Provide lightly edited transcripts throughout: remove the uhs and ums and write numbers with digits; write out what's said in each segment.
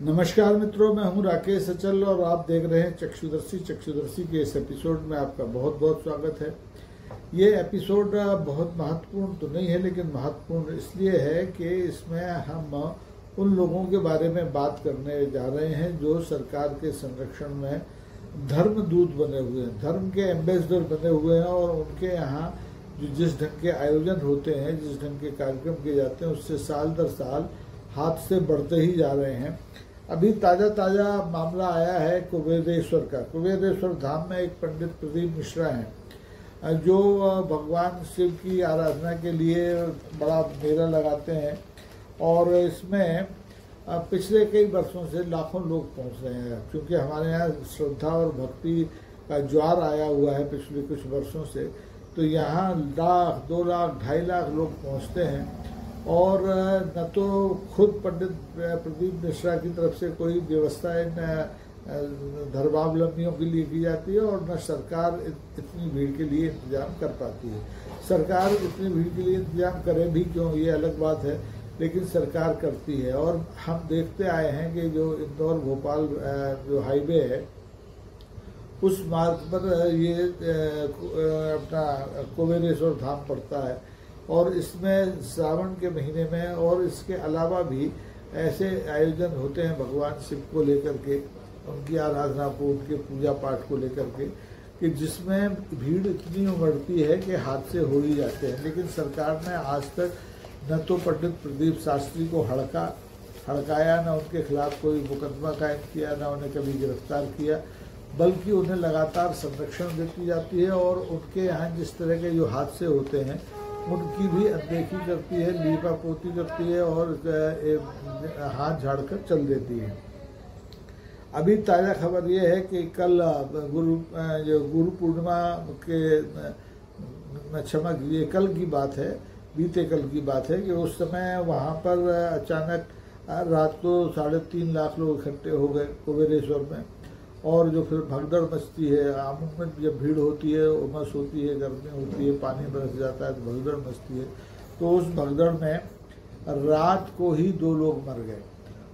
नमस्कार मित्रों, मैं हूं राकेश अचल और आप देख रहे हैं चक्षुदर्शी के इस एपिसोड में आपका बहुत बहुत स्वागत है। ये एपिसोड बहुत महत्वपूर्ण तो नहीं है, लेकिन महत्वपूर्ण इसलिए है कि इसमें हम उन लोगों के बारे में बात करने जा रहे हैं जो सरकार के संरक्षण में धर्मदूत बने हुए हैं, धर्म के एम्बेसडर बने हुए हैं और उनके यहाँ जो जिस ढंग के आयोजन होते हैं, जिस ढंग के कार्यक्रम किए जाते हैं, उससे साल दर साल हाथ से बढ़ते ही जा रहे हैं। अभी ताज़ा मामला आया है कुबेरेश्वर का। कुबेरेश्वर धाम में एक पंडित प्रदीप मिश्रा हैं जो भगवान शिव की आराधना के लिए बड़ा मेला लगाते हैं और इसमें पिछले कई वर्षों से लाखों लोग पहुंच रहे हैं। क्योंकि हमारे यहाँ श्रद्धा और भक्ति का ज्वार आया हुआ है पिछले कुछ वर्षों से, तो यहाँ 1 लाख, 2 लाख, 2.5 लाख लोग पहुँचते हैं। और न तो खुद पंडित प्रदीप मिश्रा की तरफ से कोई व्यवस्था इन धर्मावलंबियों के लिए की जाती है और न सरकार इतनी भीड़ के लिए इंतजाम कर पाती है। सरकार इतनी भीड़ के लिए इंतजाम करे भी क्यों, ये अलग बात है, लेकिन सरकार करती है। और हम देखते आए हैं कि जो इंदौर भोपाल जो हाईवे है, उस मार्ग पर ये अपना कुबेरेश्वर धाम पड़ता है और इसमें श्रावण के महीने में और इसके अलावा भी ऐसे आयोजन होते हैं भगवान शिव को लेकर के, उनकी आराधना को, उनके पूजा पाठ को लेकर के, कि जिसमें भीड़ इतनी उमड़ती है कि हादसे हो ही जाते हैं। लेकिन सरकार ने आज तक न तो पंडित प्रदीप शास्त्री को हड़काया, न उनके खिलाफ कोई मुकदमा कायम किया, न उन्हें कभी गिरफ्तार किया, बल्कि उन्हें लगातार संरक्षण देती जाती है और उनके यहाँ जिस तरह के जो हादसे होते हैं उनकी भी अनदेखी करती है, लीपा पोती करती है और हाथ झाड़कर चल देती है। अभी ताज़ा खबर ये है कि कल गुरु पूर्णिमा के क्षमा कीजिए, कल की बात है, बीते कल की बात है कि उस समय वहाँ पर अचानक रात को 3.5 लाख लोग इकट्ठे हो गए कुबेरेश्वर में। और जो फिर भगदड़ मचती है, अमूमन जब भीड़ होती है, उमस होती है, गर्मी होती है, पानी बरस जाता है तो भगदड़ मचती है। तो उस भगदड़ में रात को ही 2 लोग मर गए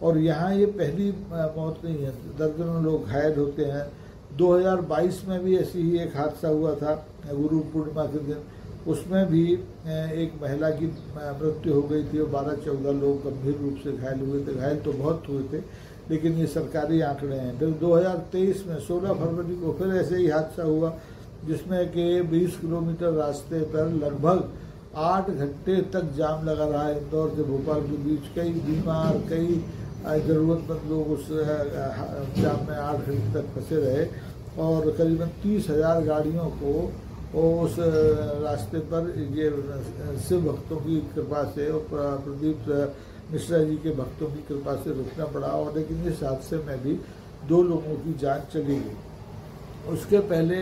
और यहाँ ये पहली मौत नहीं है, दर्जनों लोग घायल होते हैं। 2022 में भी ऐसी ही एक हादसा हुआ था गुरु पूर्णिमा के दिन, उसमें भी एक महिला की मृत्यु हो गई थी और 12-14 लोग गंभीर रूप से घायल हुए थे। घायल तो बहुत हुए थे, लेकिन ये सरकारी आंकड़े हैं। फिर 2023 में 16 फरवरी को फिर ऐसे ही हादसा हुआ, जिसमें कि 20 किलोमीटर रास्ते पर लगभग 8 घंटे तक जाम लगा रहा इंदौर से भोपाल के बीच। कई बीमार, कई ज़रूरतमंद लोग उस जाम में 8 घंटे तक फंसे रहे और करीबन 30,000 गाड़ियों को उस रास्ते पर ये शिव भक्तों की कृपा से और प्रदीप मिश्रा जी के भक्तों की कृपा से रुकना पड़ा। और लेकिन इस हादसे में भी 2 लोगों की जान चली गई। उसके पहले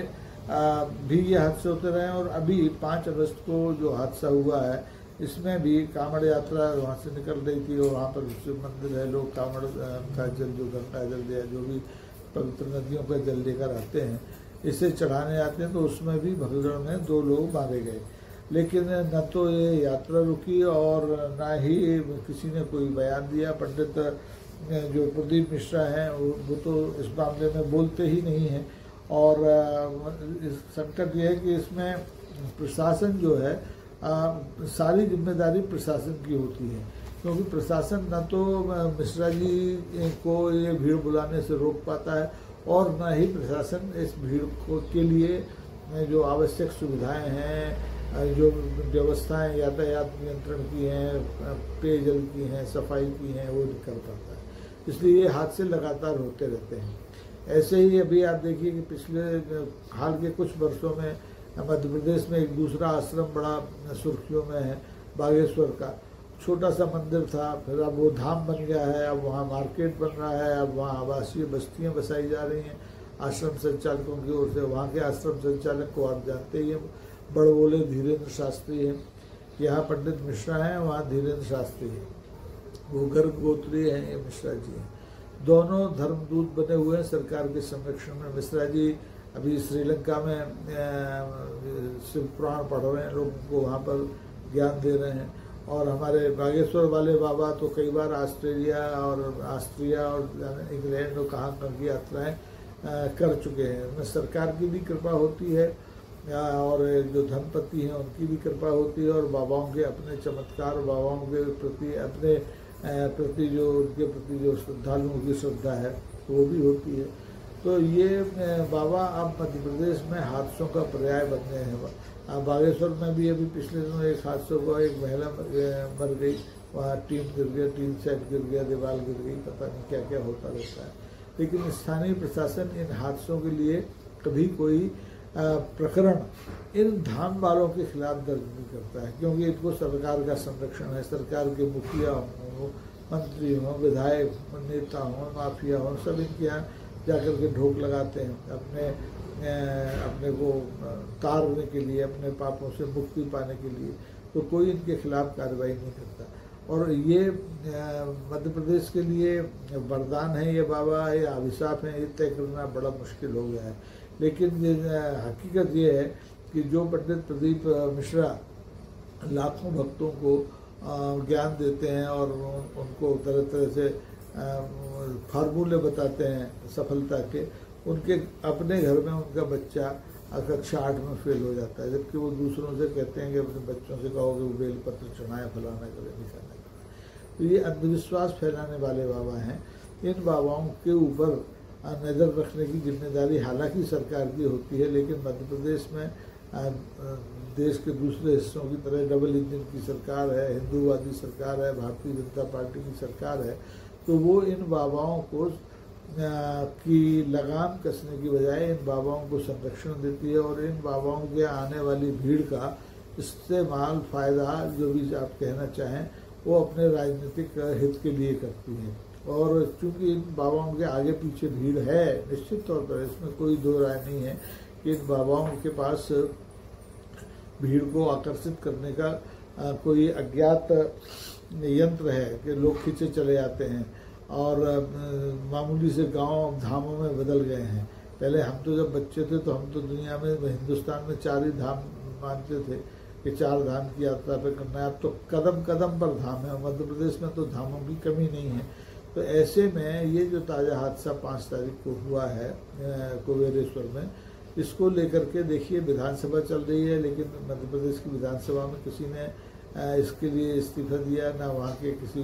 भी ये हादसे होते रहे और अभी 5 अगस्त को जो हादसा हुआ है, इसमें भी कांवड़ यात्रा वहाँ से निकल रही थी और वहाँ पर शिव मंदिर है, लोग कांवड़ का जल, जो गंगा जल या जो भी पवित्र नदियों का जल लेकर आते हैं, इसे चढ़ाने आते हैं, तो उसमें भी भगदड़ में 2 लोग मारे गए। लेकिन न तो ये यात्रा रुकी और न ही किसी ने कोई बयान दिया। पंडित जो प्रदीप मिश्रा हैं वो तो इस मामले में बोलते ही नहीं हैं। और संकट ये है कि इसमें प्रशासन जो है, सारी जिम्मेदारी प्रशासन की होती है, क्योंकि प्रशासन न तो मिश्रा जी को ये भीड़ बुलाने से रोक पाता है और न ही प्रशासन इस भीड़ के लिए जो आवश्यक सुविधाएं हैं, जो व्यवस्थाएं यातायात नियंत्रण की हैं, पेयजल की हैं, सफाई की हैं, वो नहीं कर पाता है। इसलिए ये हादसे लगातार होते रहते हैं। ऐसे ही अभी आप देखिए कि पिछले हाल के कुछ वर्षों में मध्य प्रदेश में एक दूसरा आश्रम बड़ा सुर्खियों में है, बागेश्वर का। छोटा सा मंदिर था, फिर अब वो धाम बन गया है, अब वहाँ मार्केट बन रहा है, अब वहाँ आवासीय बस्तियाँ बसाई जा रही हैं आश्रम संचालकों की ओर से। वहाँ के आश्रम संचालक को आप जानते ही हैं, बड़बोले धीरेन्द्र शास्त्री हैं। यहाँ पंडित मिश्रा हैं, वहाँ धीरेन्द्र शास्त्री हैं, वो गर्ग गोत्री हैं, ये मिश्रा जी हैं। दोनों धर्मदूत बने हुए हैं सरकार के संरक्षण में। मिश्रा जी अभी श्रीलंका में शिव पुराण पढ़ रहे हैं, लोगों को वहाँ पर ज्ञान दे रहे हैं। और हमारे बागेश्वर वाले बाबा तो कई बार ऑस्ट्रिया और इंग्लैंड और कहाँ की यात्राएं कर चुके हैं। उनमें सरकार की भी कृपा होती है और जो धनपति हैं उनकी भी कृपा होती है, और बाबाओं के अपने चमत्कार, बाबाओं के प्रति अपने प्रति जो उनके प्रति जो श्रद्धालुओं की श्रद्धा है वो भी होती है। तो ये बाबा अब मध्य प्रदेश में हादसों का पर्याय बन गए हैं। बागेश्वर में भी अभी पिछले दिनों एक हादसों का एक महिला मर गई, वहाँ टीन गिर गया, टीन सेट गिर गया, दीवार गिर गई, पता नहीं क्या क्या होता रहता है। लेकिन स्थानीय प्रशासन इन हादसों के लिए कभी कोई प्रकरण इन धाम वालों के खिलाफ दर्ज नहीं करता है, क्योंकि इनको सरकार का संरक्षण है। सरकार के मुखिया हों, मंत्री हों, विधायक, नेता हों, माफिया हों, सब इनके यहाँ जाकर के ढोक लगाते हैं अपने को तारने के लिए, अपने पापों से मुक्ति पाने के लिए। तो कोई इनके खिलाफ कार्रवाई नहीं करता। और ये मध्य प्रदेश के लिए वरदान है ये बाबा, ये अभिशाप है, ये तय करना बड़ा मुश्किल हो गया है। लेकिन हकीकत ये है कि जो पंडित प्रदीप मिश्रा लाखों भक्तों को ज्ञान देते हैं और उनको तरह तरह से फार्मूले बताते हैं सफलता के, उनके अपने घर में उनका बच्चा कक्षा 8 में फेल हो जाता है, जबकि वो दूसरों से कहते हैं कि अपने बच्चों से कहो कि वो बेलपत्र चढ़ाएं, फलाना करें, निशाना करें। तो ये अंधविश्वास फैलाने वाले बाबा हैं। इन बाबाओं के ऊपर नज़र रखने की जिम्मेदारी हालांकि सरकार की होती है, लेकिन मध्य प्रदेश में देश के दूसरे हिस्सों की तरह डबल इंजन की सरकार है, हिंदूवादी सरकार है, भारतीय जनता पार्टी की सरकार है। तो वो इन बाबाओं को की लगाम कसने की बजाय इन बाबाओं को संरक्षण देती है, और इन बाबाओं के आने वाली भीड़ का इस्तेमाल, फ़ायदा जो भी आप कहना चाहें, वो अपने राजनीतिक हित के लिए करती है। और चूंकि इन बाबाओं के आगे पीछे भीड़ है निश्चित तौर पर, इसमें कोई दो राय नहीं है कि इन बाबाओं के पास भीड़ को आकर्षित करने का कोई अज्ञात यंत्र है कि लोग खींचे चले जाते हैं और मामूली से गांव धामों में बदल गए हैं। पहले हम तो जब बच्चे थे तो हम तो दुनिया में, हिंदुस्तान में 4 ही धाम मानते थे कि 4 धाम की यात्रा पे करना है। अब तो कदम कदम पर धाम है। मध्य प्रदेश में तो धामों की कमी नहीं है। तो ऐसे में ये जो ताज़ा हादसा 5 तारीख को हुआ है कुबेरेश्वर में, इसको लेकर के देखिए विधानसभा चल रही है, लेकिन मध्य प्रदेश की विधानसभा में किसी ने इसके लिए इस्तीफा दिया, ना वहाँ के किसी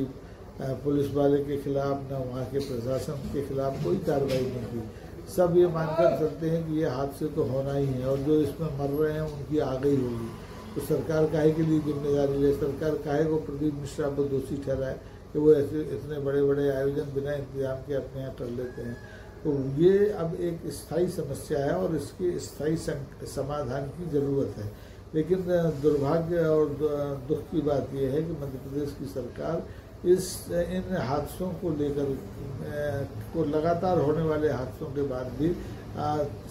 पुलिस वाले के खिलाफ, ना वहाँ के प्रशासन के खिलाफ कोई कार्रवाई नहीं की। सब ये मानकर चलते हैं कि ये हादसे तो होना ही है और जो इसमें मर रहे हैं उनकी आ गई होगी। तो सरकार काहे के लिए जिम्मेदारी ले? सरकार काहे को प्रदीप मिश्रा को दोषी ठहराए कि वो ऐसे इतने बड़े बड़े आयोजन बिना इंतजाम के अपने यहाँ कर लेते हैं? तो ये अब एक स्थायी समस्या है और इसके स्थायी समाधान की ज़रूरत है। लेकिन दुर्भाग्य और दुख की बात यह है कि मध्य प्रदेश की सरकार इन हादसों को लेकर को लगातार होने वाले हादसों के बाद भी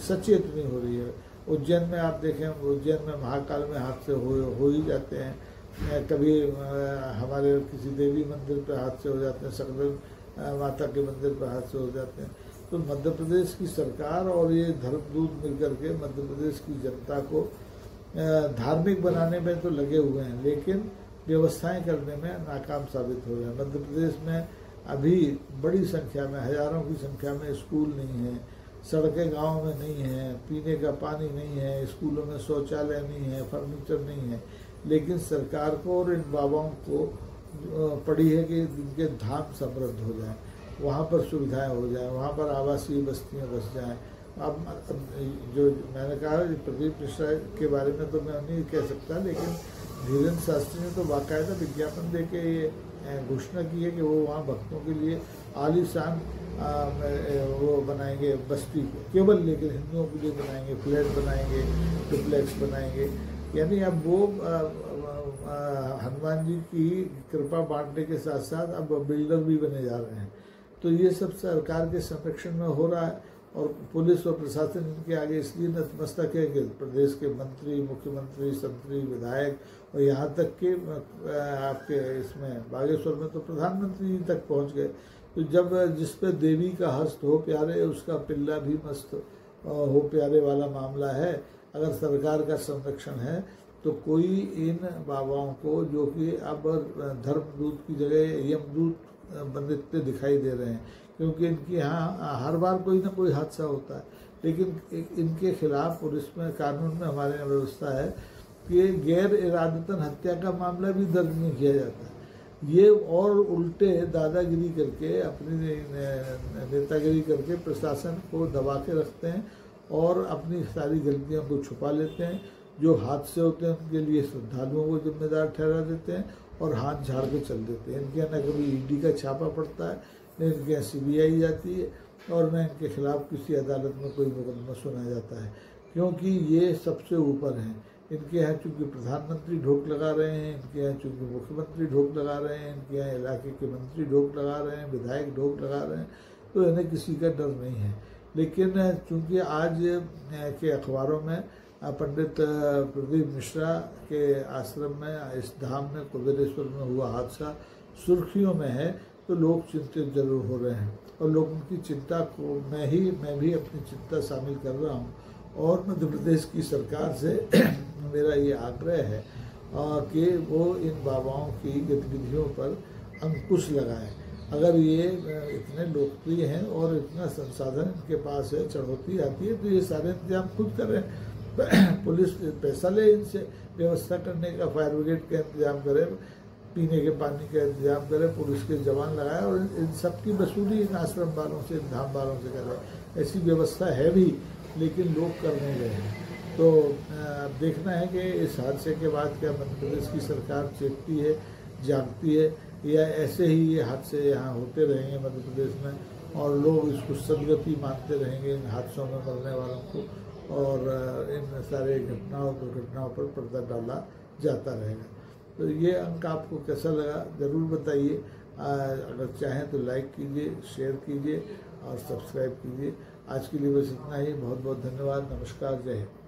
सचेत नहीं हो रही है। उज्जैन में आप देखें, उज्जैन में महाकाल में हादसे हो ही जाते हैं। कभी हमारे किसी देवी मंदिर पर हादसे हो जाते हैं, सकलन माता के मंदिर पर हादसे हो जाते हैं। तो मध्य प्रदेश की सरकार और ये धर्मदूत मिलकर के मध्य प्रदेश की जनता को धार्मिक बनाने में तो लगे हुए हैं, लेकिन व्यवस्थाएं करने में नाकाम साबित हो रहे हैं। मध्य प्रदेश में अभी बड़ी संख्या में, हजारों की संख्या में स्कूल नहीं है, सड़कें गांव में नहीं है, पीने का पानी नहीं है, स्कूलों में शौचालय नहीं है, फर्नीचर नहीं है। लेकिन सरकार को और इन बाबाओं को पड़ी है कि इनके धाम समृद्ध हो जाएं, वहाँ पर सुविधाएं हो जाएं, वहाँ पर आवासीय बस्तियाँ बस जाएं। अब जो मैंने कहा प्रदीप मिश्रा के बारे में तो मैं नहीं कह सकता, लेकिन धीरेन्द्र शास्त्री ने तो बाकायदा विज्ञापन दे के ये घोषणा की है कि वो वहाँ भक्तों के लिए आलीशान वो बनाएंगे बस्ती को, केवल लेकिन हिंदुओं के लिए बनाएंगे, फ्लैट बनाएंगे, डुप्लेक्स बनाएंगे। यानी अब वो हनुमान जी की कृपा बांटने के साथ साथ अब बिल्डर भी बने जा रहे हैं। तो ये सब सरकार के संरक्षण में हो रहा है और पुलिस और प्रशासन इनके आगे इसलिए नतमस्तक है कि प्रदेश के मंत्री, मुख्यमंत्री, संतरी, विधायक और यहाँ तक कि आपके इसमें बागेश्वर में तो प्रधानमंत्री तक पहुँच गए। तो जब जिस पे देवी का हस्त हो प्यारे, उसका पिल्ला भी मस्त हो प्यारे वाला मामला है। अगर सरकार का संरक्षण है तो कोई इन बाबाओं को, जो कि अब धर्मदूत की जगह यमदूत बनते दिखाई दे रहे हैं, क्योंकि इनके यहाँ हर बार कोई ना कोई हादसा होता है, लेकिन इनके खिलाफ पुलिस में, कानून में, हमारे यहाँ व्यवस्था है कि गैर इरादतन हत्या का मामला भी दर्ज नहीं किया जाता। ये और उल्टे दादागिरी करके, अपनी नेतागिरी करके प्रशासन को दबा के रखते हैं और अपनी सारी गलतियों को छुपा लेते हैं। जो हादसे होते हैं उनके लिए श्रद्धालुओं को जिम्मेदार ठहरा देते हैं और हाथ झाड़ के चल देते हैं। इनके यहाँ न कभी ईडी का छापा पड़ता है, न इनके यहाँ सीबीआई जाती है, और न इनके खिलाफ किसी अदालत में कोई मुकदमा सुना जाता है, क्योंकि ये सबसे ऊपर हैं। इनके यहाँ चूँकि प्रधानमंत्री ढोक लगा रहे हैं, इनके यहाँ चूँकि मुख्यमंत्री ढोक लगा रहे हैं, इनके यहाँ इलाके के मंत्री ढोक लगा रहे हैं, विधायक ढोक लगा रहे हैं, तो इन्हें किसी का डर नहीं है। लेकिन चूँकि आज के अखबारों में पंडित प्रदीप मिश्रा के आश्रम में, इस धाम में, कुबेरेश्वर में हुआ हादसा सुर्खियों में है, तो लोग चिंतित जरूर हो रहे हैं और लोगों की चिंता को मैं भी अपनी चिंता शामिल कर रहा हूँ। और मध्य प्रदेश की सरकार से मेरा ये आग्रह है कि वो इन बाबाओं की गतिविधियों पर अंकुश लगाए। अगर ये इतने लोकप्रिय हैं और इतना संसाधन इनके पास है, चढ़ौती आती है, तो ये सारे इंतजाम खुद करें। पुलिस पैसा ले इनसे, व्यवस्था करने का, फायर ब्रिगेड का इंतजाम करे, पीने के पानी का इंतजाम करे, पुलिस के जवान लगाए और इन सब की वसूली इन आश्रम वालों से, इन धाम वालों से करे। ऐसी व्यवस्था है भी, लेकिन लोग कर नहीं रहे हैं। तो देखना है कि इस हादसे के बाद क्या मध्य प्रदेश की सरकार चेतती है, जागती है, या ऐसे ही ये हादसे यहाँ होते रहेंगे मध्य प्रदेश में और लोग इसको सदगति मानते रहेंगे इन हादसों में मरने वालों को, और इन सारे घटनाओं, दुर्घटनाओं पर पर्दा डाला जाता रहेगा। तो ये अंक आपको कैसा लगा ज़रूर बताइए। अगर चाहें तो लाइक कीजिए, शेयर कीजिए और सब्सक्राइब कीजिए। आज के लिए बस इतना ही। बहुत बहुत धन्यवाद। नमस्कार। जय हिंद।